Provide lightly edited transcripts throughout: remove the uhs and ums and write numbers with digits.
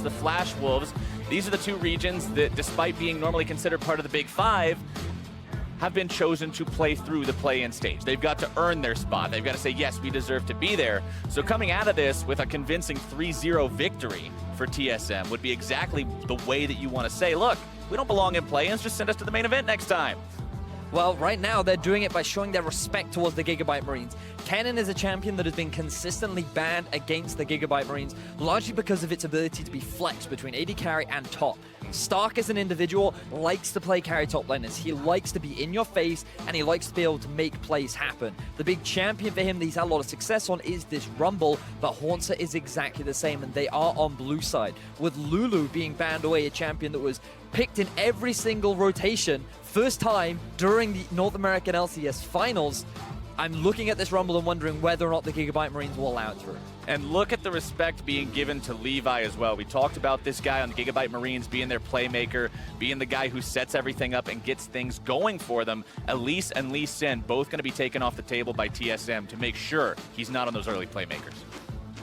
the Flash Wolves. These are the two regions that, despite being normally considered part of the Big Five, have been chosen to play through the play-in stage. They've got to earn their spot. They've got to say, yes, we deserve to be there. So coming out of this with a convincing 3-0 victory for TSM would be exactly the way that you want to say, look, we don't belong in play-ins, just send us to the main event next time. Well, right now, they're doing it by showing their respect towards the Gigabyte Marines. Kennen is a champion that has been consistently banned against the Gigabyte Marines, largely because of its ability to be flexed between AD carry and top. Stark as an individual likes to play carry top laners. He likes to be in your face, and he likes to be able to make plays happen. The big champion for him that he's had a lot of success on is this Rumble, but Hauntzer is exactly the same, and they are on blue side. With Lulu being banned away, a champion that was picked in every single rotation, first time during the North American LCS Finals, I'm looking at this Rumble and wondering whether or not the Gigabyte Marines will allow it through. And look at the respect being given to Levi as well. We talked about this guy on the Gigabyte Marines being their playmaker, being the guy who sets everything up and gets things going for them. Elise and Lee Sin both going to be taken off the table by TSM to make sure he's not on those early playmakers.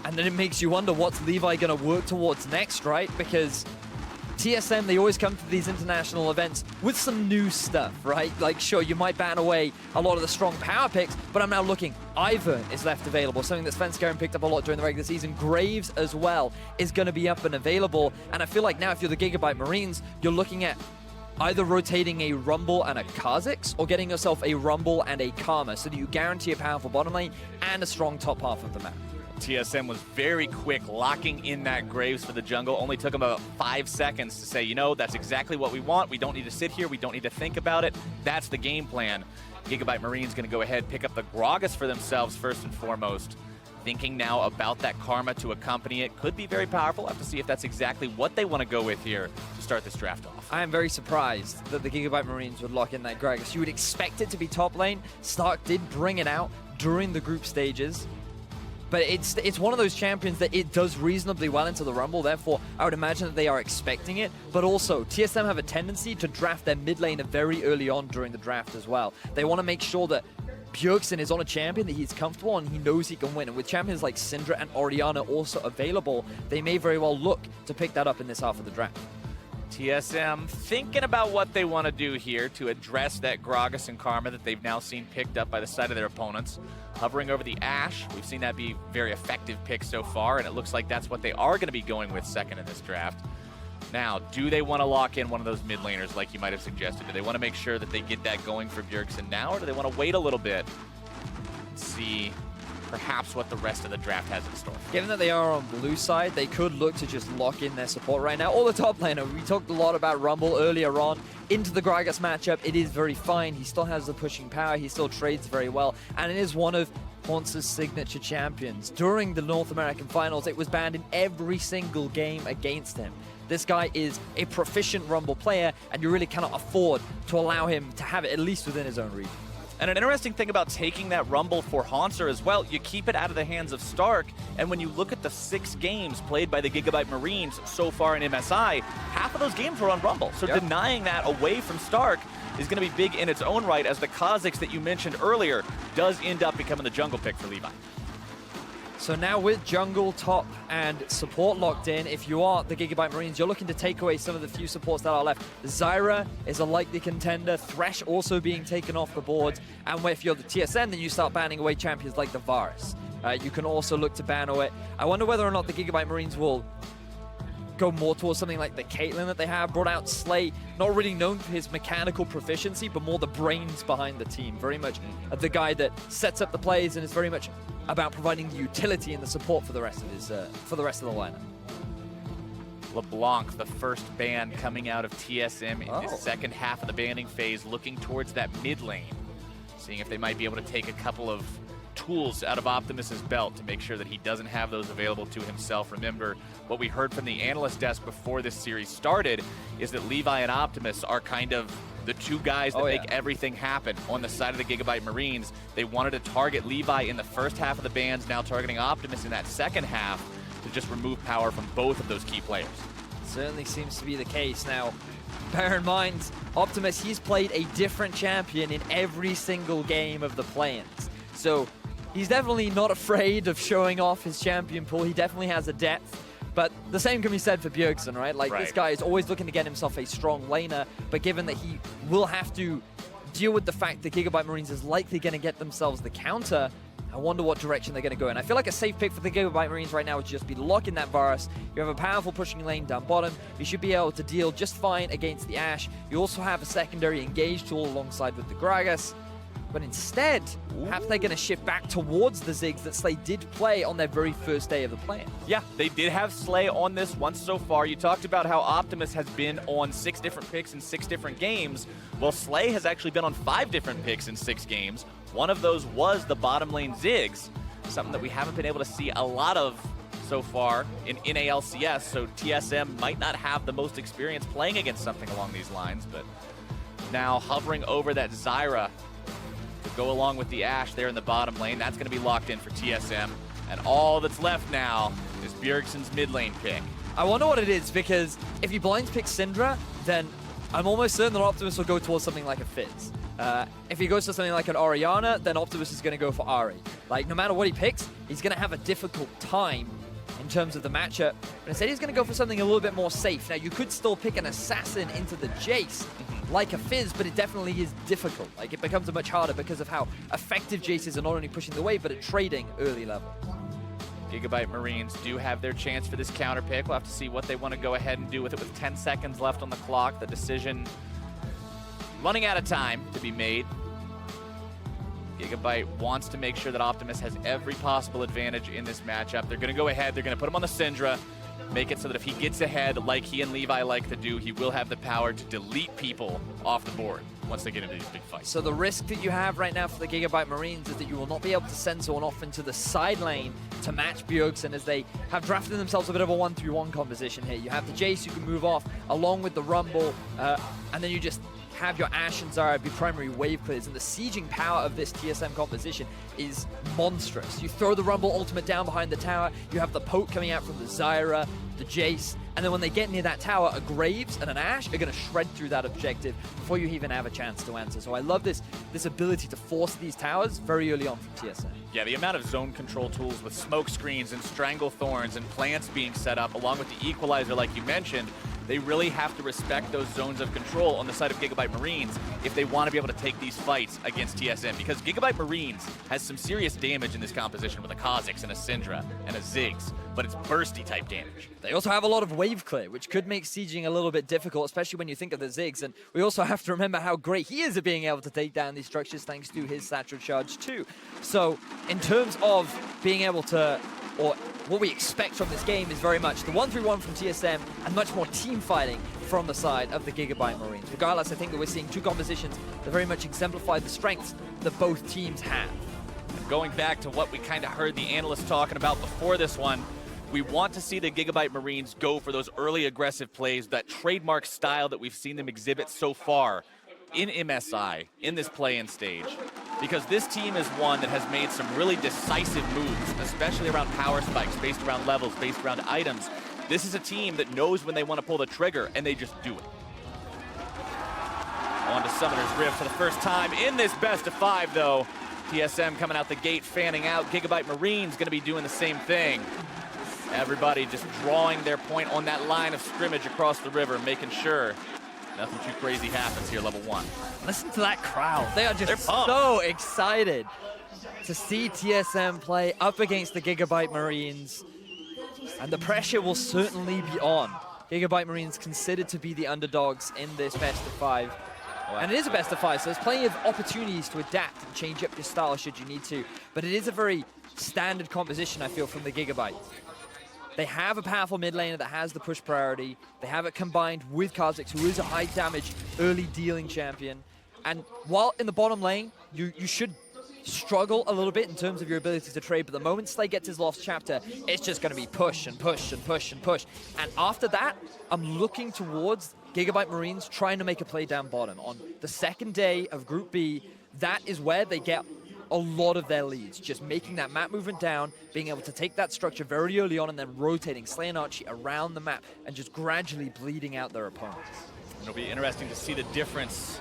And then it makes you wonder what's Levi going to work towards next, right? Because TSM, they always come to these international events with some new stuff, right? Like, sure, you might ban away a lot of the strong power picks, but I'm now looking, Ivern is left available, something that Svenskeren picked up a lot during the regular season. Graves as well is going to be up and available, and I feel like now if you're the Gigabyte Marines, you're looking at either rotating a Rumble and a Kha'Zix, or getting yourself a Rumble and a Karma, so that you guarantee a powerful bottom lane and a strong top half of the map. TSM was very quick locking in that Graves for the jungle. Only took him about 5 seconds to say, you know, that's exactly what we want. We don't need to sit here. We don't need to think about it. That's the game plan. Gigabyte Marine's going to go ahead, pick up the Gragas for themselves first and foremost. Thinking now about that Karma to accompany it. Could be very powerful. Have to see if that's exactly what they want to go with here to start this draft off. I am very surprised that the Gigabyte Marines would lock in that Gragas. You would expect it to be top lane. Stark did bring it out during the group stages. But it's one of those champions that it does reasonably well into the Rumble, therefore I would imagine that they are expecting it. But also, TSM have a tendency to draft their mid laner very early on during the draft as well. They want to make sure that Bjergsen is on a champion that he's comfortable and he knows he can win. And with champions like Syndra and Orianna also available, they may very well look to pick that up in this half of the draft. TSM thinking about what they want to do here to address that Gragas and Karma that they've now seen picked up by the side of their opponents. Hovering over the Ashe, we've seen that be very effective pick so far, and it looks like that's what they are going to be going with second in this draft. Now, do they want to lock in one of those mid laners like you might have suggested? Do they want to make sure that they get that going for Bjergsen now, or do they want to wait a little bit and see perhaps what the rest of the draft has in store? Given that they are on blue side, they could look to just lock in their support right now. Or the top laner. We talked a lot about Rumble earlier on. Into the Gragas matchup, it is very fine. He still has the pushing power. He still trades very well. And it is one of Haunt's signature champions. During the North American Finals, it was banned in every single game against him. This guy is a proficient Rumble player, and you really cannot afford to allow him to have it at least within his own region. And an interesting thing about taking that Rumble for Hauntzer as well, you keep it out of the hands of Stark, and when you look at the 6 games played by the Gigabyte Marines so far in MSI, half of those games were on Rumble. So denying that away from Stark is going to be big in its own right, as the Kha'Zix that you mentioned earlier does end up becoming the jungle pick for Levi. So now with jungle, top, and support locked in, if you are the Gigabyte Marines, you're looking to take away some of the few supports that are left. Zyra is a likely contender, Thresh also being taken off the boards, and if you're the TSM, then you start banning away champions like the Varus. You can also look to ban away. I wonder whether or not the Gigabyte Marines will go more towards something like the Caitlyn that they have. Brought out Slay, not really known for his mechanical proficiency, but more the brains behind the team. Very much the guy that sets up the plays and is very much about providing the utility and the support for the rest of his the lineup. LeBlanc, the first ban coming out of TSM in the second half of the banning phase, looking towards that mid lane, seeing if they might be able to take a couple of tools out of Optimus's belt to make sure that he doesn't have those available to himself. Remember, what we heard from the analyst desk before this series started is that Levi and Optimus are kind of the two guys that make everything happen on the side of the Gigabyte Marines. They wanted to target Levi in the first half of the bans, now targeting Optimus in that second half to just remove power from both of those key players. Certainly seems to be the case. Now, bear in mind, Optimus, he's played a different champion in every single game of the play-ins. So he's definitely not afraid of showing off his champion pool. He definitely has a depth. But the same can be said for Bjergsen, right? Like, this Right. guy is always looking to get himself a strong laner, but given that he will have to deal with the fact that Gigabyte Marines is likely going to get themselves the counter, I wonder what direction they're going to go in. I feel like a safe pick for the Gigabyte Marines right now would just be locking that Varus. You have a powerful pushing lane down bottom. You should be able to deal just fine against the Ashe. You also have a secondary engage tool alongside with the Gragas. But instead, perhaps they're going to shift back towards the Ziggs that Slay did play on their very first day of the play. Yeah, they did have Slay on this once so far. You talked about how Optimus has been on 6 different picks in 6 different games. Well, Slay has actually been on 5 different picks in 6 games. One of those was the bottom lane Ziggs, something that we haven't been able to see a lot of so far in NALCS, so TSM might not have the most experience playing against something along these lines, but now hovering over that Zyra to go along with the Ashe there in the bottom lane. That's going to be locked in for TSM. And all that's left now is Bjergsen's mid lane pick. I wonder what it is, because if he blinds pick Syndra, then I'm almost certain that Optimus will go towards something like a Fizz. If he goes to something like an Orianna, then Optimus is going to go for Ahri. Like, no matter what he picks, he's going to have a difficult time in terms of the matchup. But instead, he's going to go for something a little bit more safe. Now, you could still pick an Assassin into the Jace, like a Fizz, but it definitely is difficult. Like, it becomes much harder because of how effective Jaces are not only pushing the wave, but at trading early level. Gigabyte Marines do have their chance for this counter pick. We'll have to see what they want to go ahead and do with it with 10 seconds left on the clock. The decision running out of time to be made. Gigabyte wants to make sure that Optimus has every possible advantage in this matchup. They're going to go ahead. They're going to put him on the Syndra, make it so that if he gets ahead, like he and Levi like to do, he will have the power to delete people off the board once they get into these big fights. So the risk that you have right now for the Gigabyte Marines is that you will not be able to send someone off into the side lane to match Bjergsen, as they have drafted themselves a bit of a 1-3-1 composition here. You have the Jace you can move off along with the Rumble, and then you just have your Ashe and Zyra be primary wave clears, and the sieging power of this TSM composition is monstrous. You throw the Rumble ultimate down behind the tower, you have the poke coming out from the Zyra, the Jace, and then when they get near that tower, a Graves and an Ashe are going to shred through that objective before you even have a chance to answer. So I love this ability to force these towers very early on from TSM. Yeah, the amount of zone control tools with smoke screens and strangle thorns and plants being set up, along with the equalizer like you mentioned, they really have to respect those zones of control on the side of Gigabyte Marines if they want to be able to take these fights against TSM, because Gigabyte Marines has some serious damage in this composition with a Kha'Zix and a Syndra and a Ziggs, but it's bursty type damage. They also have a lot of wave clear, which could make sieging a little bit difficult, especially when you think of the Ziggs. And we also have to remember how great he is at being able to take down these structures thanks to his Satchel Charge too. So in terms of being able to, or what we expect from this game is very much the 1-3-1 from TSM and much more team fighting from the side of the Gigabyte Marines. Regardless, I think that we're seeing two compositions that very much exemplify the strengths that both teams have. Going back to what we kind of heard the analysts talking about before this one, we want to see the Gigabyte Marines go for those early aggressive plays, that trademark style that we've seen them exhibit so far in MSI, in this play-in stage. Because this team is one that has made some really decisive moves, especially around power spikes, based around levels, based around items. This is a team that knows when they want to pull the trigger, and they just do it. On to Summoner's Rift for the first time in this best of 5, though. TSM coming out the gate, fanning out. Gigabyte Marines going to be doing the same thing. Everybody just drawing their point on that line of scrimmage across the river, making sure nothing too crazy happens here, level 1. Listen to that crowd. They are just so excited to see TSM play up against the Gigabyte Marines. And the pressure will certainly be on. Gigabyte Marines considered to be the underdogs in this best of 5. And it is a best of 5, so there's plenty of opportunities to adapt and change up your style should you need to. But it is a very standard composition, I feel, from the Gigabyte. They have a powerful mid laner that has the push priority. They have it combined with Kha'Zix, who is a high damage early dealing champion. And while in the bottom lane, you should struggle a little bit in terms of your ability to trade, but the moment Slay gets his lost chapter, it's just going to be push and push and push and push. And after that, I'm looking towards Gigabyte Marines trying to make a play down bottom. On the second day of Group B, that is where they get a lot of their leads, just making that map movement down, being able to take that structure very early on and then rotating Slay and Archie around the map and just gradually bleeding out their opponents. It'll be interesting to see the difference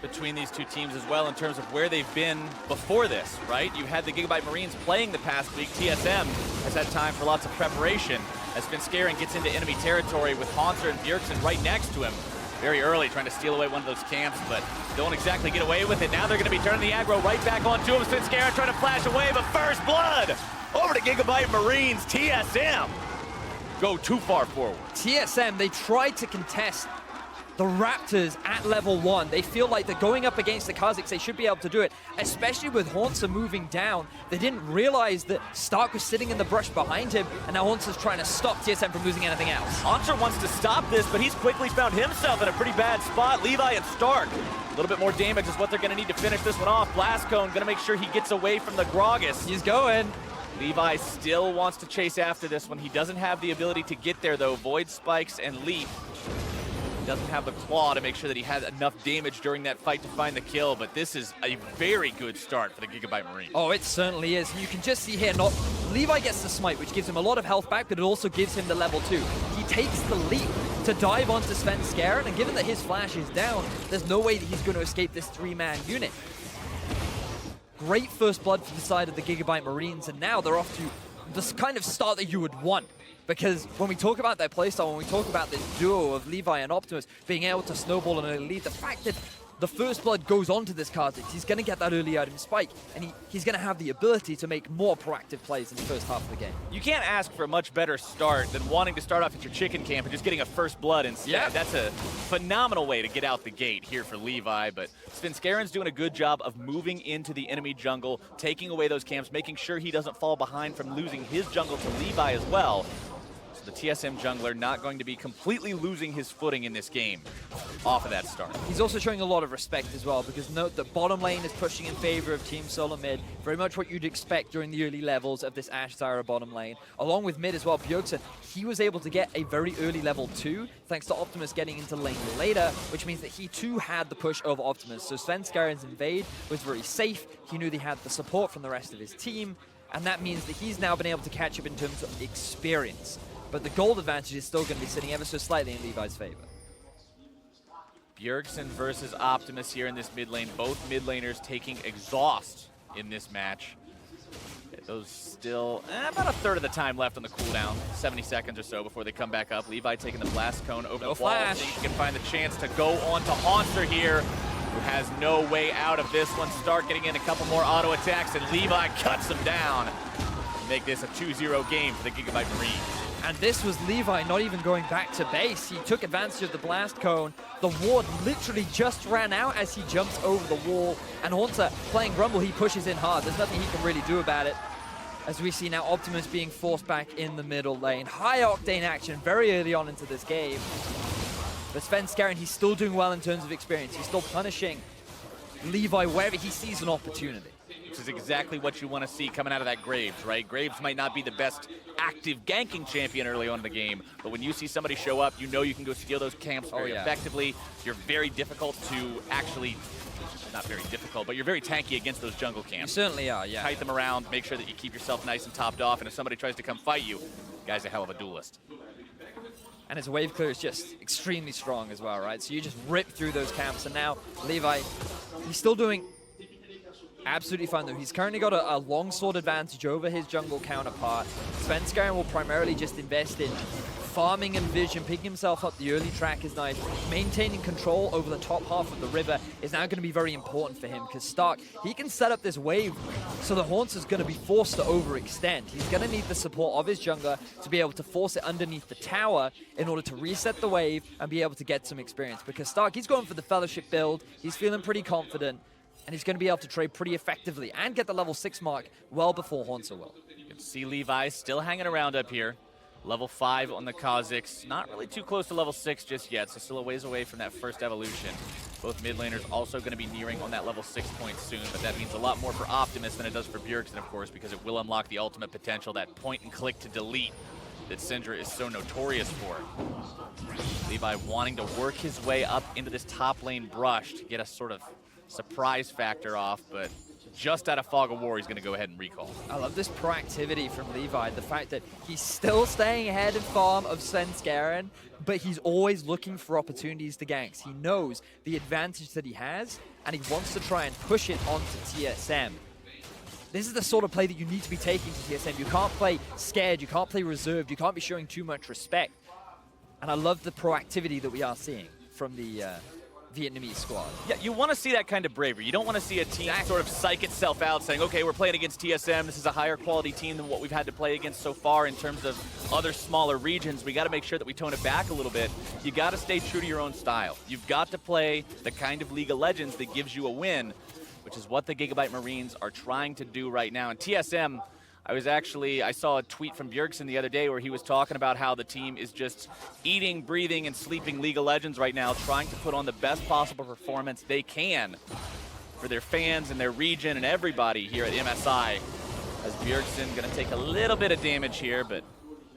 between these two teams as well in terms of where they've been before this, right? You had the Gigabyte Marines playing the past week. TSM has had time for lots of preparation. as Svenskeren gets into enemy territory with Haunter and Bjergsen right next to him. Very early, trying to steal away one of those camps, but don't exactly get away with it. Now they're going to be turning the aggro right back onto him. Svenskeren trying to flash away, but first blood over to Gigabyte Marines. TSM go too far forward. TSM, they tried to contest the Raptors at level 1. They feel like they're going up against the Kazakhs. They should be able to do it, especially with Haunter moving down. They didn't realize that Stark was sitting in the brush behind him, and now Haunter's trying to stop TSM from losing anything else. Haunter wants to stop this, but he's quickly found himself in a pretty bad spot. Levi and Stark, a little bit more damage is what they're going to need to finish this one off. Blast Cone going to make sure he gets away from the Gragas. He's going. Levi still wants to chase after this one. He doesn't have the ability to get there, though. Void Spikes and Leap. He doesn't have the claw to make sure that he has enough damage during that fight to find the kill, but this is a very good start for the Gigabyte Marines. Oh, it certainly is. And you can just see here, Levi gets the smite, which gives him a lot of health back, but it also gives him the level 2. He takes the leap to dive onto Svenskeren, and given that his flash is down, there's no way that he's going to escape this 3-man unit. Great first blood for the side of the Gigabyte Marines, and now they're off to the kind of start that you would want. Because when we talk about their playstyle, when we talk about this duo of Levi and Optimus being able to snowball an early lead, the fact that the first blood goes on to this Kha'Zix, he's going to get that early item spike, and he's going to have the ability to make more proactive plays in the first half of the game. You can't ask for a much better start than wanting to start off at your chicken camp and just getting a first blood instead. Yeah. That's a phenomenal way to get out the gate here for Levi, but Svenskeren's doing a good job of moving into the enemy jungle, taking away those camps, making sure he doesn't fall behind from losing his jungle to Levi as well. The TSM jungler not going to be completely losing his footing in this game off of that start. He's also showing a lot of respect as well, because note that bottom lane is pushing in favor of Team Solo mid, very much what you'd expect during the early levels of this Ashe Zyra bottom lane. Along with mid as well, Bjergsen, he was able to get a very early level 2, thanks to Optimus getting into lane later, which means that he too had the push over Optimus. So Svenskeren's invade was very safe, he knew they had the support from the rest of his team, and that means that he's now been able to catch up in terms of experience. But the gold advantage is still going to be sitting ever so slightly in Levi's favor. Bjergsen versus Optimus here in this mid lane. Both mid laners taking exhaust in this match. Those still about a third of the time left on the cooldown, 70 seconds or so before they come back up. Levi taking the blast cone over the wall. Flash. So he can find the chance to go on to Haunter here, who has no way out of this one. Stark getting in a couple more auto attacks, and Levi cuts him down. Make this a 2-0 game for the Gigabyte Marines. And this was Levi not even going back to base. He took advantage of the blast cone. The ward literally just ran out as he jumps over the wall. And Haunter, playing Grumble, he pushes in hard. There's nothing he can really do about it. As we see now Optimus being forced back in the middle lane. High octane action very early on into this game. But Svenskeren, he's still doing well in terms of experience. He's still punishing Levi wherever he sees an opportunity. Which is exactly what you want to see coming out of that Graves, right? Graves might not be the best active ganking champion early on in the game, but when you see somebody show up, you know you can go steal those camps very effectively. You're very difficult to actually, not very difficult, but you're very tanky against those jungle camps. You certainly are, yeah. Kite them around, make sure that you keep yourself nice and topped off, and if somebody tries to come fight you, the guy's a hell of a duelist. And his wave clear is just extremely strong as well, right? So you just rip through those camps, and now Levi, he's still doing absolutely fine though. He's currently got a longsword advantage over his jungle counterpart. Svenskeren will primarily just invest in farming and vision, picking himself up the early track is nice. Maintaining control over the top half of the river is now going to be very important for him, because Stark, he can set up this wave so the Haunter's going to be forced to overextend. He's going to need the support of his jungler to be able to force it underneath the tower in order to reset the wave and be able to get some experience, because Stark, he's going for the Fellowship build. He's feeling pretty confident, and he's going to be able to trade pretty effectively and get the level 6 mark well before Haunter will. You can see Levi still hanging around up here. Level 5 on the Kha'Zix. Not really too close to level 6 just yet, so still a ways away from that first evolution. Both mid laners also going to be nearing on that level 6 point soon, but that means a lot more for Optimus than it does for Bjergsen, of course, because it will unlock the ultimate potential, that point and click to delete that Syndra is so notorious for. Levi wanting to work his way up into this top lane brush to get a sort of surprise factor off, but just out of Fog of War, he's going to go ahead and recall. I love this proactivity from Levi, the fact that he's still staying ahead in farm of Svenskeren, but he's always looking for opportunities to ganks. He knows the advantage that he has, and he wants to try and push it onto TSM. this is the sort of play that you need to be taking to TSM. You can't play scared, you can't play reserved, you can't be showing too much respect. And I love the proactivity that we are seeing from the Vietnamese squad. Yeah, you want to see that kind of bravery. You don't want to see a team sort of psych itself out saying, okay, we're playing against TSM. This is a higher quality team than what we've had to play against so far in terms of other smaller regions. We got to make sure that we tone it back a little bit. You got to stay true to your own style. You've got to play the kind of League of Legends that gives you a win, which is what the Gigabyte Marines are trying to do right now. And TSM, I saw a tweet from Bjergsen the other day where he was talking about how the team is just eating, breathing, and sleeping League of Legends right now, trying to put on the best possible performance they can for their fans and their region and everybody here at MSI. As Bjergsen going to take a little bit of damage here, but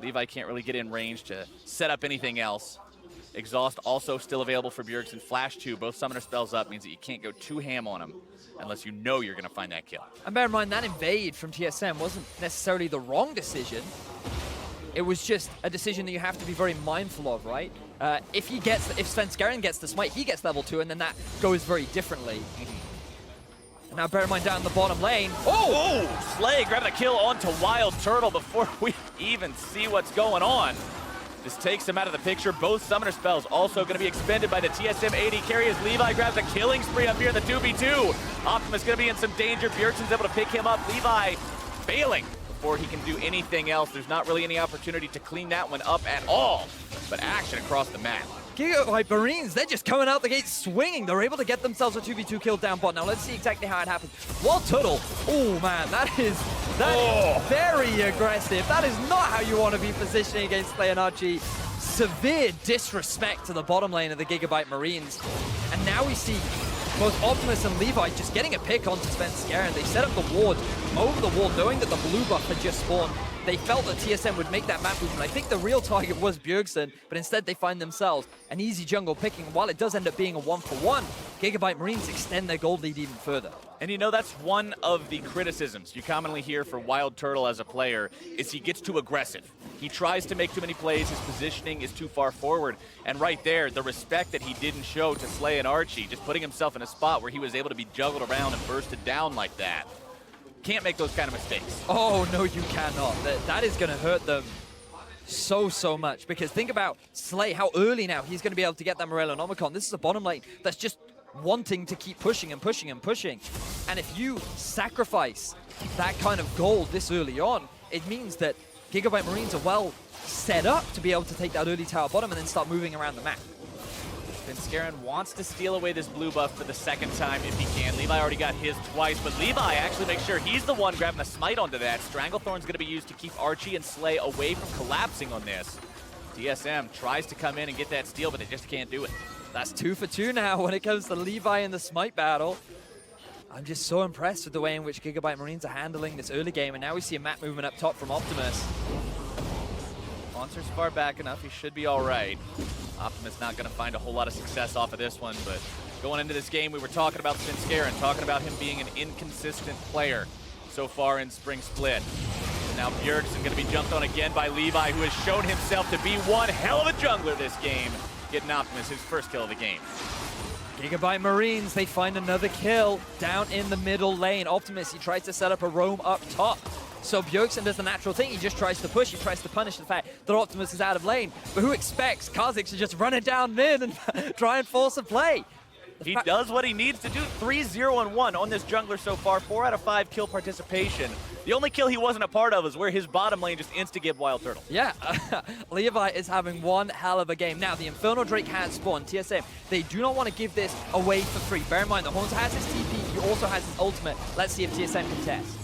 Levi can't really get in range to set up anything else. Exhaust also still available for Bjergsen. Flash 2, both summoner spells up, means that you can't go too ham on him unless you know you're going to find that kill. And bear in mind, that invade from TSM wasn't necessarily the wrong decision. It was just a decision that you have to be very mindful of, right? If Svenskeren gets the smite, he gets level 2, and then that goes very differently. And now bear in mind down the bottom lane. Oh! Slay grabbing a kill onto Wild Turtle before we even see what's going on. This takes him out of the picture. Both summoner spells also going to be expended by the TSM AD carry as Levi grabs a killing spree up here in the 2v2. Optimus going to be in some danger. Bjergsen's able to pick him up. Levi failing before he can do anything else. There's not really any opportunity to clean that one up at all, but action across the map. Gigabyte Marines, they're just coming out the gate swinging. They're able to get themselves a 2v2 kill down bot. Now let's see exactly how it happens. Wild Turtle, oh man, that is very aggressive. That is not how you want to be positioning against Leonarchi. Severe disrespect to the bottom lane of the Gigabyte Marines. And now we see both Optimus and Levi just getting a pick onto Svenskeren. They set up the ward over the wall, knowing that the blue buff had just spawned. They felt that TSM would make that map movement. I think the real target was Bjergsen, but instead they find themselves an easy jungle picking. While it does end up being a 1-for-1, Gigabyte Marines extend their gold lead even further. And you know, that's one of the criticisms you commonly hear for Wild Turtle as a player, is he gets too aggressive. He tries to make too many plays, his positioning is too far forward. And right there, the respect that he didn't show to Slay and Archie, just putting himself in a spot where he was able to be juggled around and bursted down like that. Can't make those kind of mistakes. Oh, no, you cannot. That is going to hurt them so much. Because think about Slay, how early now he's going to be able to get that Morellonomicon. This is a bottom lane that's just wanting to keep pushing and pushing and pushing. And if you sacrifice that kind of gold this early on, it means that Gigabyte Marines are well set up to be able to take that early tower bottom and then start moving around the map. Svenskeren wants to steal away this blue buff for the second time if he can. Levi already got his twice, but Levi actually makes sure he's the one grabbing a smite onto that. Stranglethorn's going to be used to keep Archie and Slay away from collapsing on this. TSM tries to come in and get that steal, but they just can't do it. That's 2 for 2 now when it comes to Levi in the smite battle. I'm just so impressed with the way in which Gigabyte Marines are handling this early game, and now we see a map movement up top from Optimus. Monster's far back enough, he should be all right. Optimus not going to find a whole lot of success off of this one, but going into this game, we were talking about Svenskeren, talking about him being an inconsistent player so far in Spring Split. And now Bjergsen going to be jumped on again by Levi, who has shown himself to be one hell of a jungler this game, getting Optimus his first kill of the game. Gigabyte Marines, they find another kill down in the middle lane. Optimus, he tries to set up a roam up top. So Bjergsen does the natural thing, he just tries to push, he tries to punish the fact that Optimus is out of lane. But who expects Kha'Zix to just run it down mid and try and force a play? He does what he needs to do. 3-0-1 on this jungler so far, 4 out of 5 kill participation. The only kill he wasn't a part of is where his bottom lane just insta-gibbed Wild Turtle. Yeah, Levi is having one hell of a game. Now, the Infernal Drake has spawned. TSM, they do not want to give this away for free. Bear in mind, the Haunter has his TP, he also has his ultimate. Let's see if TSM can test.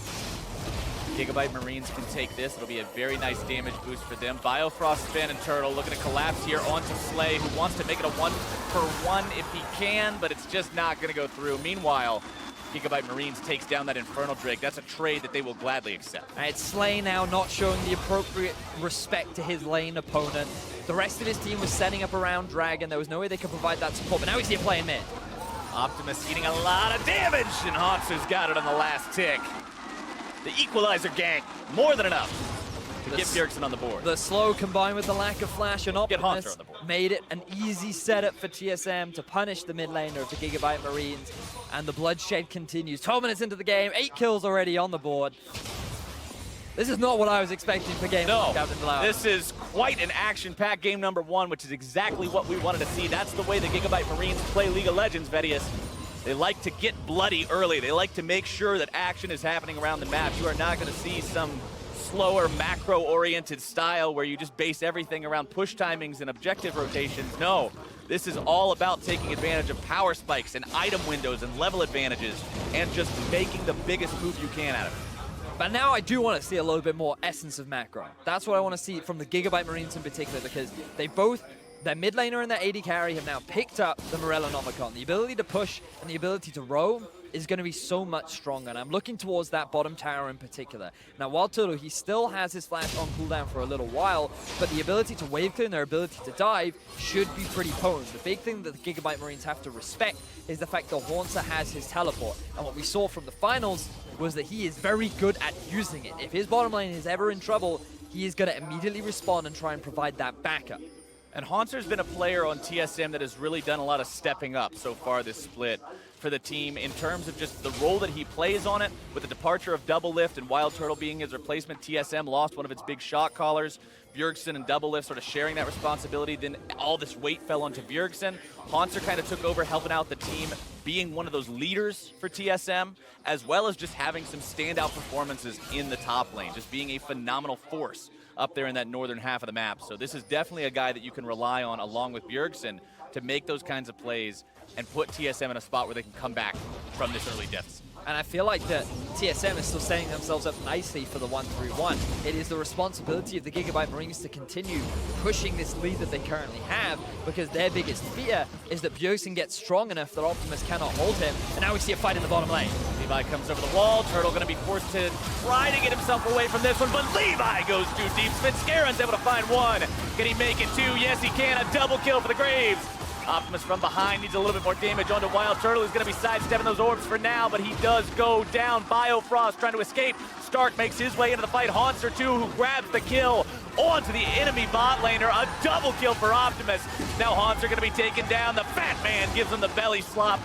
Gigabyte Marines can take this. It'll be a very nice damage boost for them. Biofrost, Sven, and Turtle looking to collapse here onto Slay, who wants to make it a 1-for-1 if he can, but it's just not going to go through. Meanwhile, Gigabyte Marines takes down that Infernal Drake. That's a trade that they will gladly accept. And it's Slay now not showing the appropriate respect to his lane opponent. The rest of his team was setting up around Dragon. There was no way they could provide that support, but now we see it playing mid. Optimus eating a lot of damage, and Hansu's got it on the last tick. The equalizer gang, more than enough to get Bjergsen on the board. The slow combined with the lack of flash and Optimus. Get Haunter on the board. made it an easy setup for TSM to punish the mid laner of the Gigabyte Marines, and the bloodshed continues. 12 minutes into the game, 8 kills already on the board. This is not what I was expecting for game one, Captain Blau. This is quite an action-packed game number 1, which is exactly what we wanted to see. That's the way the Gigabyte Marines play League of Legends, Vedius. They like to get bloody early. They like to make sure that action is happening around the map. You are not going to see some slower, macro-oriented style where you just base everything around push timings and objective rotations. No, this is all about taking advantage of power spikes and item windows and level advantages and just making the biggest move you can out of it. But now I do want to see a little bit more essence of macro. That's what I want to see from the Gigabyte Marines in particular, because they both, their mid laner and their AD carry, have now picked up the Morellonomicon. The ability to push and the ability to roam is going to be so much stronger, and I'm looking towards that bottom tower in particular. Now, Wild Turtle, he still has his flash on cooldown for a little while, but the ability to wave clear and their ability to dive should be pretty potent. The big thing that the Gigabyte Marines have to respect is the fact that Haunter has his teleport, and what we saw from the finals was that he is very good at using it. If his bottom lane is ever in trouble, he is going to immediately respond and try and provide that backup. And Haunter's been a player on TSM that has really done a lot of stepping up so far this split for the team in terms of just the role that he plays on it. With the departure of Double Lift and Wild Turtle being his replacement, TSM lost one of its big shot callers. Bjergsen and Double Lift sort of sharing that responsibility. Then all this weight fell onto Bjergsen. Haunter kind of took over, helping out the team, being one of those leaders for TSM, as well as just having some standout performances in the top lane, just being a phenomenal force up there in that northern half of the map. So this is definitely a guy that you can rely on along with Bjergsen to make those kinds of plays and put TSM in a spot where they can come back from this early deficit. And I feel like that TSM is still setting themselves up nicely for the 1-3-1. It is the responsibility of the Gigabyte Marines to continue pushing this lead that they currently have, because their biggest fear is that Bjergsen gets strong enough that Optimus cannot hold him. And now we see a fight in the bottom lane. Levi comes over the wall. Turtle going to be forced to try to get himself away from this one, but Levi goes too deep. Svenskaren's able to find one. Can he make it two? Yes, he can. A double kill for the Graves. Optimus from behind needs a little bit more damage onto Wild Turtle. He's going to be sidestepping those orbs for now, but he does go down. Biofrost trying to escape. Stark makes his way into the fight. Haunter too, who grabs the kill onto the enemy bot laner. A double kill for Optimus. Now Haunter going to be taken down. The fat man gives him the belly slop.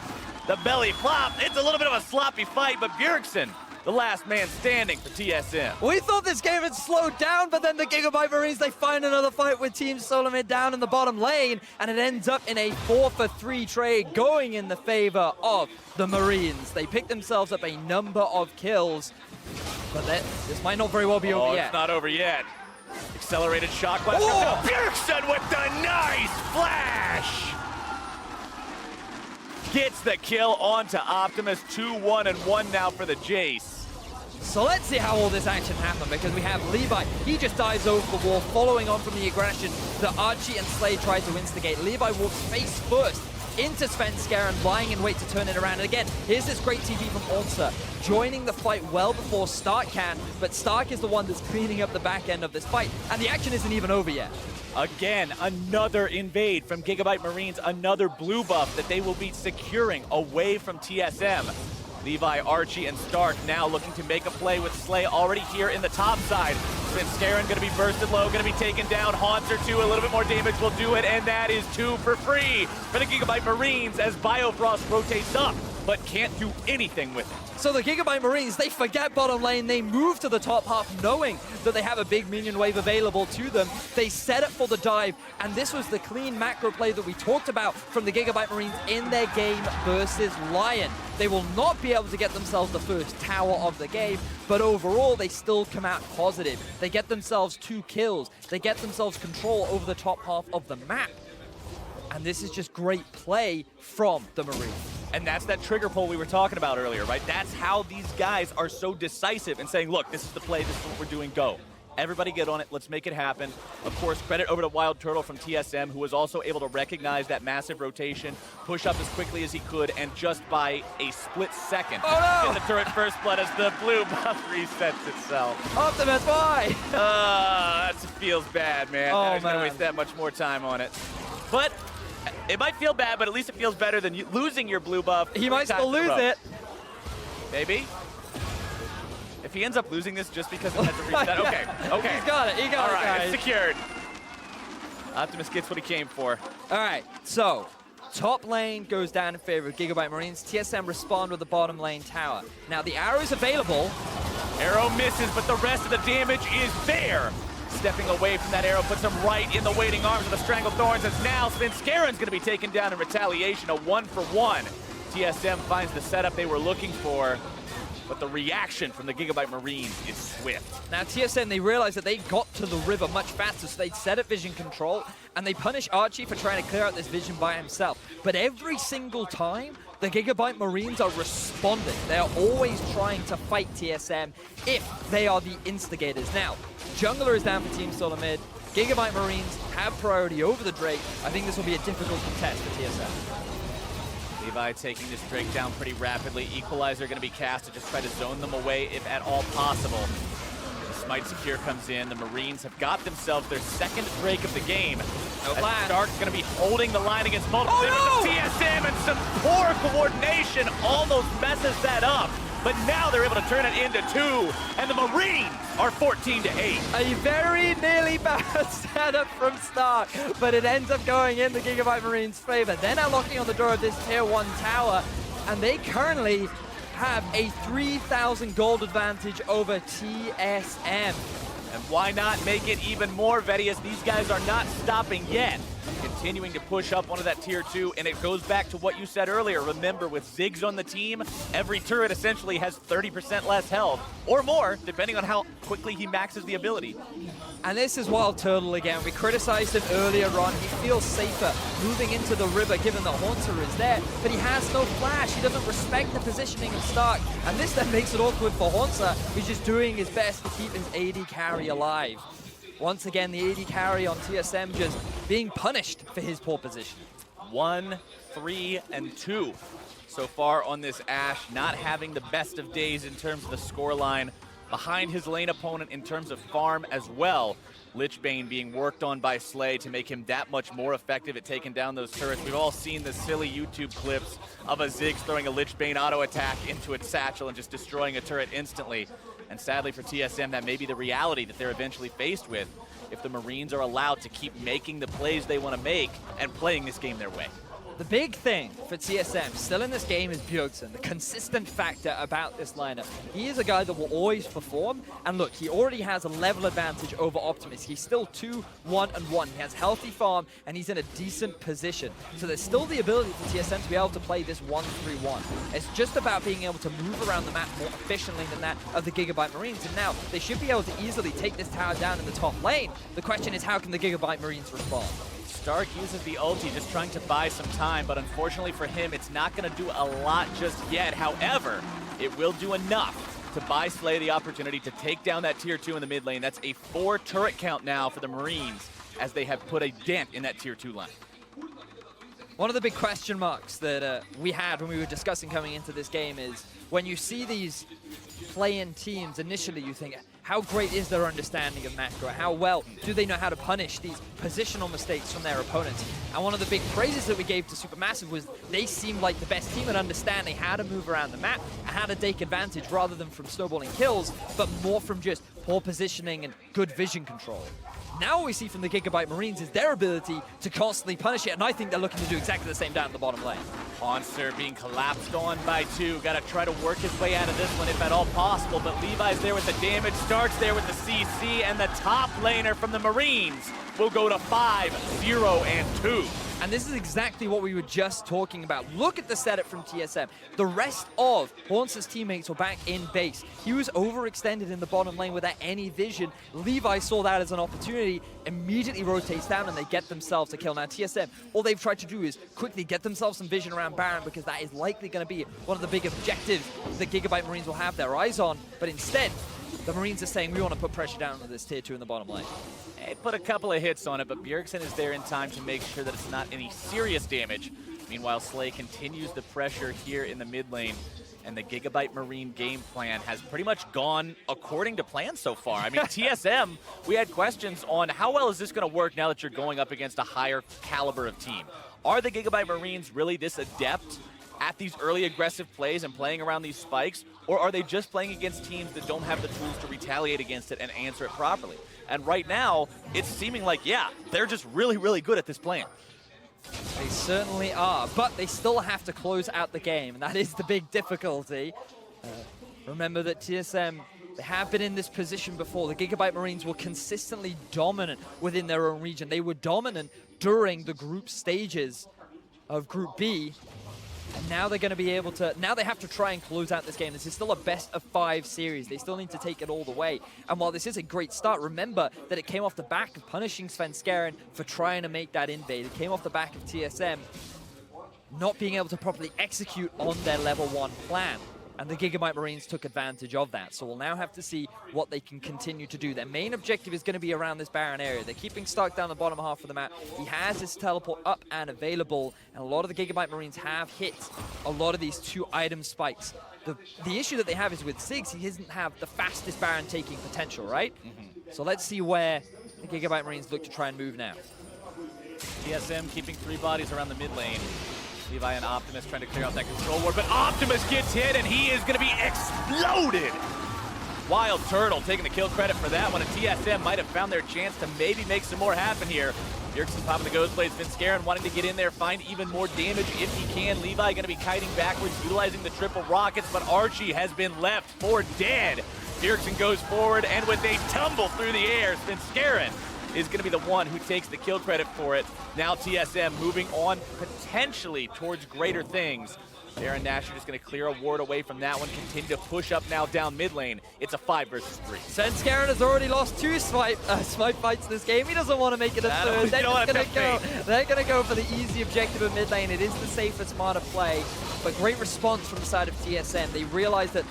The belly flop. It's a little bit of a sloppy fight, but Bjergsen, the last man standing for TSM. We thought this game had slowed down, but then the Gigabyte Marines, they find another fight with Team Solomid down in the bottom lane, and it ends up in a 4-for-3 trade going in the favor of the Marines. They pick themselves up a number of kills, but this might not very well be over yet. It's not over yet. Accelerated shock blast. Oh! Bjergsen with the nice flash! Gets the kill onto Optimus. 2-1-1 now for the Jace. So let's see how all this action happened, because we have Levi. He just dives over the wall, following on from the aggression that Archie and Slade tried to instigate. Levi walks face first into Svenskaren, lying in wait to turn it around. And again, here's this great TP from Haunter, joining the fight well before Stark can, but Stark is the one that's cleaning up the back end of this fight, and the action isn't even over yet. Again, another invade from Gigabyte Marines, another blue buff that they will be securing away from TSM. Levi, Archie, and Stark now looking to make a play with Slay already here in the top side. Svenskaren going to be bursted low, going to be taken down. Haunter 2, a little bit more damage will do it, and that is 2 for free for the Gigabyte Marines as Biofrost rotates up, but can't do anything with it. So the Gigabyte Marines, they forget bottom lane, they move to the top half knowing that they have a big minion wave available to them. They set up for the dive, and this was the clean macro play that we talked about from the Gigabyte Marines in their game versus Lion. They will not be able to get themselves the first tower of the game, but overall they still come out positive. They get themselves 2 kills, they get themselves control over the top half of the map. And this is just great play from the Marines. And that's that trigger pull we were talking about earlier, right? That's how these guys are so decisive in saying, look, this is the play, this is what we're doing, go. Everybody get on it, let's make it happen. Of course, credit over to Wild Turtle from TSM, who was also able to recognize that massive rotation, push up as quickly as he could, and just by a split second, get the turret first blood as the blue buff resets itself. Optimus, why? That feels bad, man. Oh, I was gonna man. waste that much more time on it. But it might feel bad, but at least it feels better than you losing your blue buff. He might still lose it. Maybe. If he ends up losing this just because it had to reset, okay. He's got it, he got it, All right, guys. it's secured. Optimus gets what he came for. All right, so top lane goes down in favor of Gigabyte Marines. TSM respond with the bottom lane tower. Now the arrow is available. Arrow misses, but the rest of the damage is there. Stepping away from that arrow puts him right in the waiting arms of the Strangled Thorns, as now Svenskaren's going to be taken down in retaliation, a 1-for-1. TSM finds the setup they were looking for, but the reaction from the Gigabyte Marines is swift. Now TSM, they realized that they got to the river much faster, so they set up vision control, and they punish Archie for trying to clear out this vision by himself. But every single time, the Gigabyte Marines are responding. They are always trying to fight TSM if they are the instigators. Now, Jungler is down for Team Solar Mid. Gigabyte Marines have priority over the Drake. I think this will be a difficult contest for TSM. Levi taking this Drake down pretty rapidly. Equalizer going to be cast to just try to zone them away if at all possible. The Smite Secure comes in. The Marines have got themselves their second Drake of the game. No flash. Stark's going to be holding the line against multiple members of TSM, and some poor coordination almost messes that up. But now they're able to turn it into 2, and the Marines are 14-8. A very nearly bad setup from Stark, but it ends up going in the Gigabyte Marines' favor. They're now locking on the door of this Tier 1 tower, and they currently have a 3,000 gold advantage over TSM. And why not make it even more, Vetty, as these guys are not stopping yet. Continuing to push up onto that Tier 2, and it goes back to what you said earlier. Remember, with Ziggs on the team, every turret essentially has 30% less health, or more, depending on how quickly he maxes the ability. And this is Wild Turtle again. We criticized him earlier on. He feels safer moving into the river given that Haunter is there, but he has no flash. He doesn't respect the positioning of Stark, and this then makes it awkward for Haunter, who's just doing his best to keep his AD carry alive. Once again, the AD carry on TSM just being punished for his poor position. 1, 3, and 2 so far on this Ashe, not having the best of days in terms of the scoreline. Behind his lane opponent in terms of farm as well. Lichbane being worked on by Slay to make him that much more effective at taking down those turrets. We've all seen the silly YouTube clips of a Ziggs throwing a Lichbane auto attack into its satchel and just destroying a turret instantly. And sadly for TSM, that may be the reality that they're eventually faced with if the Marines are allowed to keep making the plays they want to make and playing this game their way. The big thing for TSM still in this game is Bjergsen, the consistent factor about this lineup. He is a guy that will always perform, and look, he already has a level advantage over Optimus. He's still 2-1-1. He has healthy farm, and he's in a decent position. So there's still the ability for TSM to be able to play this 1-3-1. It's just about being able to move around the map more efficiently than that of the Gigabyte Marines, and now they should be able to easily take this tower down in the top lane. The question is, how can the Gigabyte Marines respond? Stark uses the ulti, just trying to buy some time, but unfortunately for him, it's not going to do a lot just yet. However, it will do enough to buy Slay the opportunity to take down that Tier 2 in the mid lane. That's a 4 turret count now for the Marines, as they have put a dent in that Tier 2 line. One of the big question marks that we had when we were discussing coming into this game is when you see these play-in teams, initially you think, how great is their understanding of macro? How well do they know how to punish these positional mistakes from their opponents? And one of the big praises that we gave to Supermassive was they seemed like the best team at understanding how to move around the map and how to take advantage rather than from snowballing kills, but more from just poor positioning and good vision control. Now what we see from the Gigabyte Marines is their ability to constantly punish it, and I think they're looking to do exactly the same down in the bottom lane. Monster being collapsed on by 2. Got to try to work his way out of this one if at all possible, but Levi's there with the damage, Stark's there with the CC, and the top laner from the Marines will go to 5-0-2. And this is exactly what we were just talking about. Look at the setup from TSM. The rest of Haunce's teammates were back in base. He was overextended in the bottom lane without any vision. Levi saw that as an opportunity, immediately rotates down, and they get themselves a kill. Now TSM, all they've tried to do is quickly get themselves some vision around Baron, because that is likely going to be one of the big objectives the Gigabyte Marines will have their eyes on. But instead, the Marines are saying, we want to put pressure down on this Tier 2 in the bottom lane. They put a couple of hits on it, but Bjergsen is there in time to make sure that it's not any serious damage. Meanwhile, Slay continues the pressure here in the mid lane, and the Gigabyte Marine game plan has pretty much gone according to plan so far. I mean, TSM, we had questions on how well is this going to work now that you're going up against a higher caliber of team. Are the Gigabyte Marines really this adept at these early aggressive plays and playing around these spikes, or are they just playing against teams that don't have the tools to retaliate against it and answer it properly? And right now, it's seeming like, yeah, they're just really, really good at this plan. They certainly are, but they still have to close out the game, and that is the big difficulty. Remember that TSM, they have been in this position before. The Gigabyte Marines were consistently dominant within their own region. They were dominant during the group stages of Group B, and now they're going to be able to, now they have to try and close out this game. This is still a best of 5 series. They still need to take it all the way. And while this is a great start, remember that it came off the back of punishing Svenskeren for trying to make that invade. It came off the back of TSM not being able to properly execute on their level 1 plan. And the Gigabyte Marines took advantage of that. So we'll now have to see what they can continue to do. Their main objective is going to be around this Baron area. They're keeping Stark down the bottom half of the map. He has his teleport up and available. And a lot of the Gigabyte Marines have hit a lot of these 2 item spikes. The issue that they have is with Ziggs, he doesn't have the fastest Baron taking potential, right? So let's see where the Gigabyte Marines look to try and move now. TSM keeping 3 bodies around the mid lane. Levi and Optimus trying to clear out that control ward, but Optimus gets hit and he is going to be exploded. Wild Turtle taking the kill credit for that one, and TSM might have found their chance to maybe make some more happen here. Bjergsen popping the Ghost Blades, Svenskeren wanting to get in there, find even more damage if he can. Levi going to be kiting backwards, utilizing the triple rockets, but Archie has been left for dead. Bjergsen goes forward, and with a tumble through the air, Svenskeren is going to be the one who takes the kill credit for it. Now TSM moving on potentially towards greater things. Baron Nashor just going to clear a ward away from that one, continue to push up now down mid lane. It's a 5 versus 3. Svenskeren has already lost 2 smite fights this game. He doesn't want to make it a third. They're going to go for the easy objective of mid lane. It is the safer, smarter play, but great response from the side of TSM. They realized that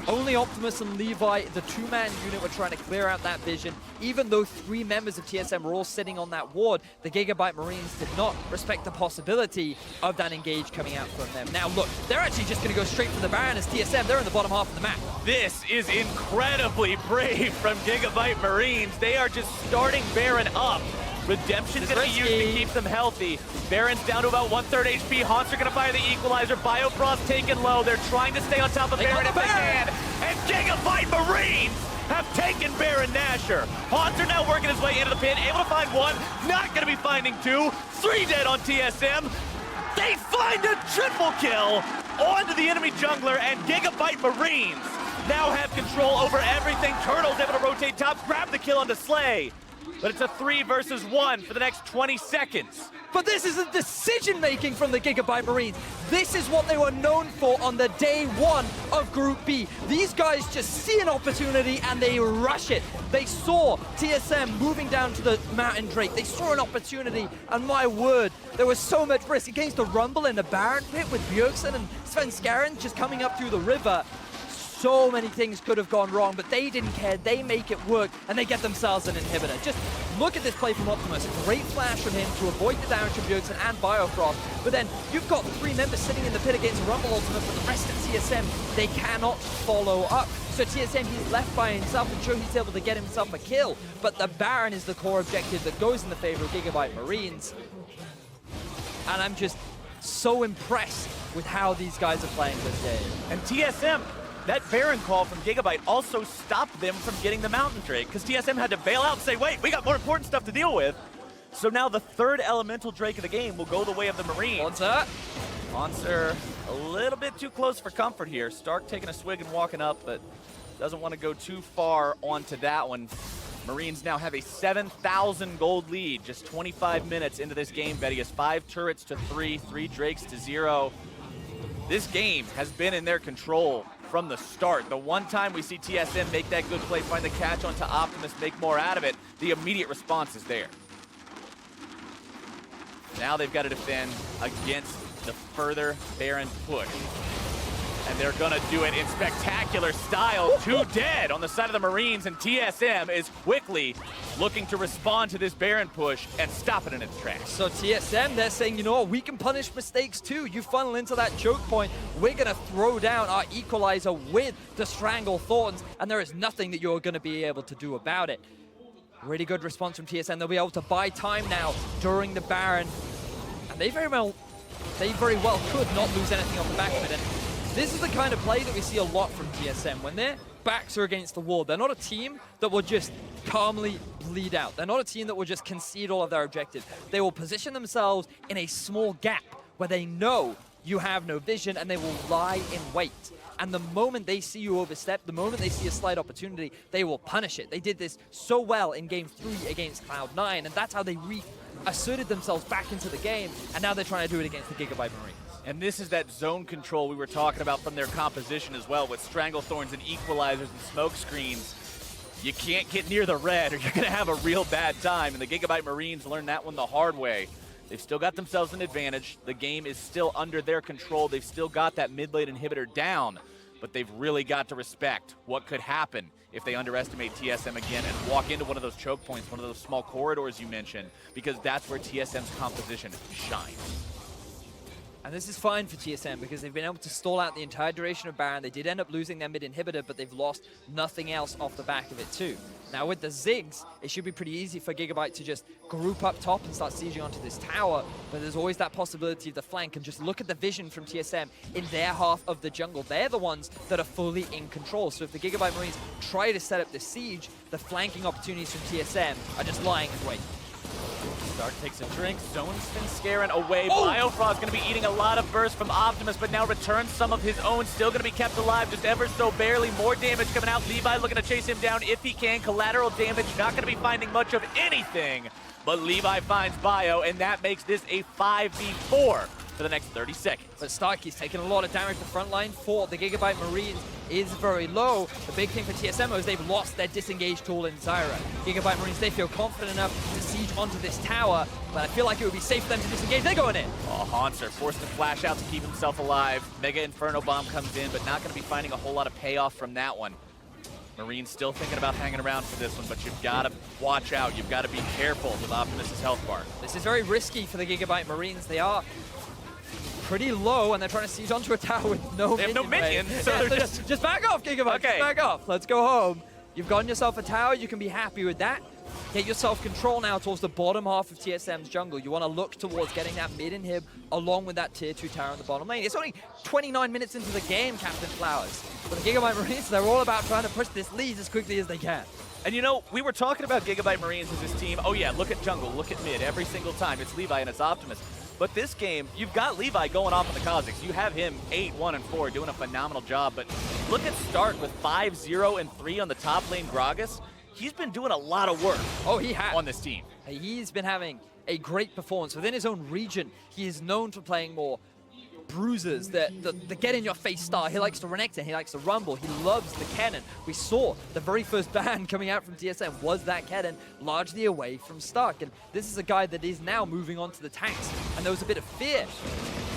only Optimus and Levi, the 2-man unit, were trying to clear out that vision. Even though 3 members of TSM were all sitting on that ward, the Gigabyte Marines did not respect the possibility of that engage coming out from them. Now look, they're actually just going to go straight for the Baron as TSM. They're in the bottom half of the map. This is incredibly brave from Gigabyte Marines. They are just starting Baron up. Redemption's going to be used to keep them healthy. Baron's down to about 1/3 HP. Haunts are going to fire the equalizer. Biofrost taken low. They're trying to stay on top of Baron if they can. And Gigabyte Marines have taken Baron Nashor. Haunts are now working his way into the pit, able to find 1. Not going to be finding 2. 3 dead on TSM. They find a triple kill onto the enemy jungler, and Gigabyte Marines now have control over everything. Turtle's able to rotate top, grab the kill onto Slay. But it's a 3 versus 1 for the next 20 seconds. But this is a decision-making from the Gigabyte Marines. This is what they were known for on the day 1 of Group B. These guys just see an opportunity and they rush it. They saw TSM moving down to the Mountain Drake. They saw an opportunity, and my word, there was so much risk against the Rumble in the Baron pit with Bjergsen and Svenskeren just coming up through the river. So many things could have gone wrong, but they didn't care. They make it work, and they get themselves an inhibitor. Just look at this play from Optimus. A great flash from him to avoid the damage from Bjergsen and Biofrost. But then you've got 3 members sitting in the pit against Rumble Ultimate, but the rest of TSM, they cannot follow up. So TSM, he's left by himself, and sure, he's able to get himself a kill, but the Baron is the core objective that goes in the favor of Gigabyte Marines. And I'm just so impressed with how these guys are playing this game. And TSM, that Baron call from Gigabyte also stopped them from getting the Mountain Drake, because TSM had to bail out and say, wait, we got more important stuff to deal with. So now the 3rd Elemental Drake of the game will go the way of the Marines. Monster a little bit too close for comfort here. Stark taking a swig and walking up, but doesn't want to go too far onto that one. Marines now have a 7,000 gold lead, just 25 minutes into this game. Betty has 5 turrets to 3, 3 Drakes to 0. This game has been in their control from the start. The one time we see TSM make that good play, find the catch onto Optimus, make more out of it, the immediate response is there. Now they've got to defend against the further Baron push. And they're gonna do it in spectacular style. 2 dead on the side of the Marines, and TSM is quickly looking to respond to this Baron push and stop it in its tracks. So TSM, they're saying, you know what, we can punish mistakes too. You funnel into that choke point, we're gonna throw down our equalizer with the Strangle Thorns, and there is nothing that you're gonna be able to do about it. Really good response from TSM. They'll be able to buy time now during the Baron, and they very well could not lose anything off the back of it. And This is the kind of play that we see a lot from TSM. When their backs are against the wall, they're not a team that will just calmly bleed out. They're not a team that will just concede all of their objectives. They will position themselves in a small gap where they know you have no vision, and they will lie in wait. And the moment they see you overstep, the moment they see a slight opportunity, they will punish it. They did this so well in Game 3 against Cloud9, and that's how they reasserted themselves back into the game, and now they're trying to do it against the Gigabyte Marines. And this is that zone control we were talking about from their composition as well, with Stranglethorns and Equalizers and Smoke Screens. You can't get near the red or you're going to have a real bad time, and the Gigabyte Marines learned that one the hard way. They've still got themselves an advantage. The game is still under their control. They've still got that mid-lane inhibitor down, but they've really got to respect what could happen if they underestimate TSM again and walk into one of those choke points, one of those small corridors you mentioned, because that's where TSM's composition shines. And this is fine for TSM because they've been able to stall out the entire duration of Baron. They did end up losing their mid inhibitor, but they've lost nothing else off the back of it too. Now with the Ziggs, it should be pretty easy for Gigabyte to just group up top and start sieging onto this tower, but there's always that possibility of the flank, and just look at the vision from TSM in their half of the jungle. They're the ones that are fully in control. So if the Gigabyte Marines try to set up this siege, the flanking opportunities from TSM are just lying in wait. Dark takes a drink, Zone Spin scaring away. Biofrost's going to be eating a lot of burst from Optimus, but now returns some of his own. Still going to be kept alive, just ever so barely. More damage coming out. Levi looking to chase him down if he can. Collateral damage, not going to be finding much of anything. But Levi finds Bio, and that makes this a 5v4 for the next 30 seconds. But Starkey's taking a lot of damage. The front line for the Gigabyte Marines is very low. The big thing for TSM is they've lost their disengage tool in Zyra. Gigabyte Marines, they feel confident enough to siege onto this tower, but I feel like it would be safe for them to disengage. They're going in. Oh, Hanser forced to flash out to keep himself alive. Mega Inferno Bomb comes in, but not going to be finding a whole lot of payoff from that one. Marines still thinking about hanging around for this one, but you've got to watch out. You've got to be careful with Optimus' health bar. This is very risky for the Gigabyte Marines. They are pretty low, and they're trying to siege onto a tower with no minions. They have no minions, so yeah, they're just back off, Gigabyte. Okay. Just back off. Let's go home. You've gotten yourself a tower. You can be happy with that. Get yourself control now towards the bottom half of TSM's jungle. You want to look towards getting that mid-inhib along with that tier 2 tower in the bottom lane. It's only 29 minutes into the game, Captain Flowers. But the Gigabyte Marines, they're all about trying to push this lead as quickly as they can. And you know, we were talking about Gigabyte Marines as this team. Oh yeah, look at jungle, look at mid. Every single time it's Levi and it's Optimus. But this game, you've got Levi going off on the Kha'Zix. You have him 8-1-4, doing a phenomenal job. But look at Stark with 5-0-3 on the top lane Gragas. He's been doing a lot of work on this team. He's been having a great performance within his own region. He is known for playing more bruisers, the get-in-your-face style. He likes to Renekton, he likes to rumble, he loves the cannon. We saw the very first ban coming out from TSM was that cannon, largely away from Stark. And this is a guy that is now moving on to the tanks, and there was a bit of fear.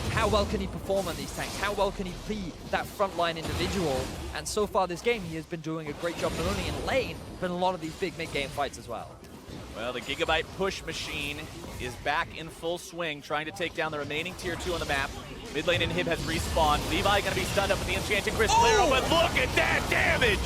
How well can he perform on these tanks? How well can he be that frontline individual? And so far this game, he has been doing a great job not only in lane, but in a lot of these big mid-game fights as well. Well, the Gigabyte push machine is back in full swing, trying to take down the remaining tier 2 on the map. Mid lane inhib has respawned. Levi going to be stunned up with the Enchanted Crystallero, but look at that damage!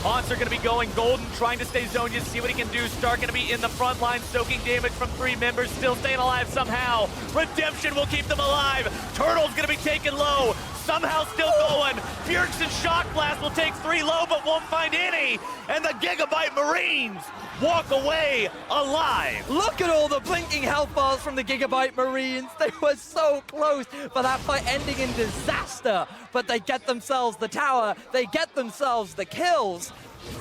Haunts are going to be going golden, trying to stay zoned, just see what he can do. Stark going to be in the front line, soaking damage from 3 members, still staying alive somehow. Redemption will keep them alive. Turtle's going to be taken low, somehow still going. Bjergsen's Shock Blast will take 3 low, but won't find any. And the Gigabyte Marines walk away alive. Look at all the blinking health bars from the Gigabyte Marines. They were so close for that fight ending in disaster, but they get themselves the tower, they get themselves the kills,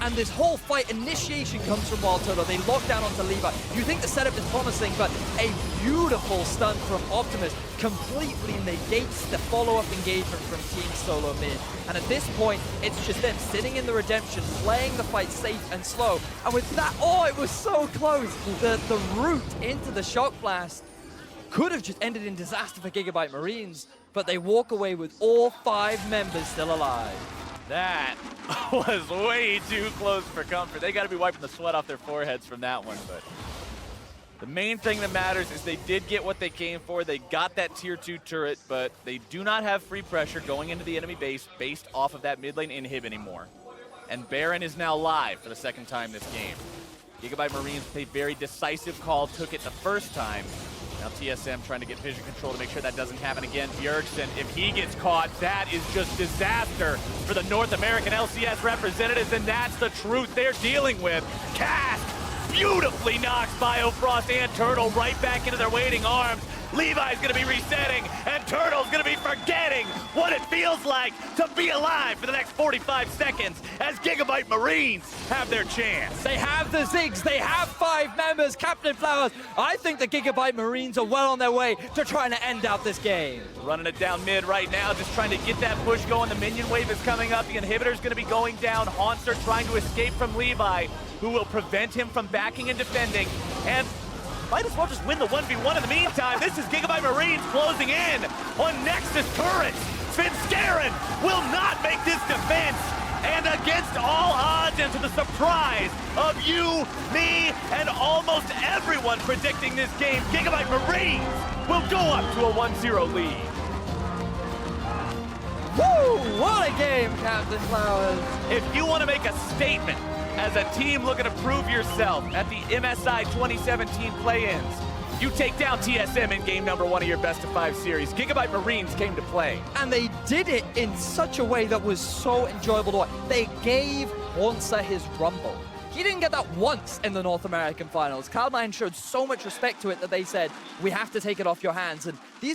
and this whole fight initiation comes from Wild Turtle. They lock down onto Levi. You think the setup is promising, but a beautiful stun from Optimus completely negates the follow-up engagement from Team Solo Mid. And at this point, it's just them sitting in the Redemption, playing the fight safe and slow. And with that, oh, it was so close. The route into the Shock Blast could have just ended in disaster for Gigabyte Marines, but they walk away with all 5 members still alive. That was way too close for comfort. They got to be wiping the sweat off their foreheads from that one, but the main thing that matters is they did get what they came for. They got that tier 2 turret, but they do not have free pressure going into the enemy base based off of that mid lane inhib anymore. And Baron is now live for the second time this game. Gigabyte Marines played very decisive call, took it the first time, Now TSM trying to get vision control to make sure that doesn't happen again. Bjergsen, if he gets caught, that is just disaster for the North American LCS representatives, and that's the truth they're dealing with. Cast beautifully knocks Biofrost and Turtle right back into their waiting arms. Levi's gonna be resetting, and Turtle's gonna be forgetting what it feels like to be alive for the next 45 seconds as Gigabyte Marines have their chance. They have the Ziggs, they have 5 members, Captain Flowers. I think the Gigabyte Marines are well on their way to trying to end out this game. Running it down mid right now, just trying to get that push going. The minion wave is coming up. The inhibitor's gonna be going down. Haunster trying to escape from Levi, who will prevent him from backing and defending. And might as well just win the 1v1 in the meantime. This is Gigabyte Marines closing in on Nexus turrets. Svenskeren will not make this defense. And against all odds, and to the surprise of you, me, and almost everyone predicting this game, Gigabyte Marines will go up to a 1-0 lead. Woo! What a game, Captain Flowers. If you want to make a statement as a team looking to prove yourself at the MSI 2017 play-ins, you take down TSM in game number 1 of your best-of-5 series. Gigabyte Marines came to play. And they did it in such a way that was so enjoyable to watch. They gave Haunster his rumble. He didn't get that once in the North American finals. Cloud9 showed so much respect to it that they said, we have to take it off your hands. And these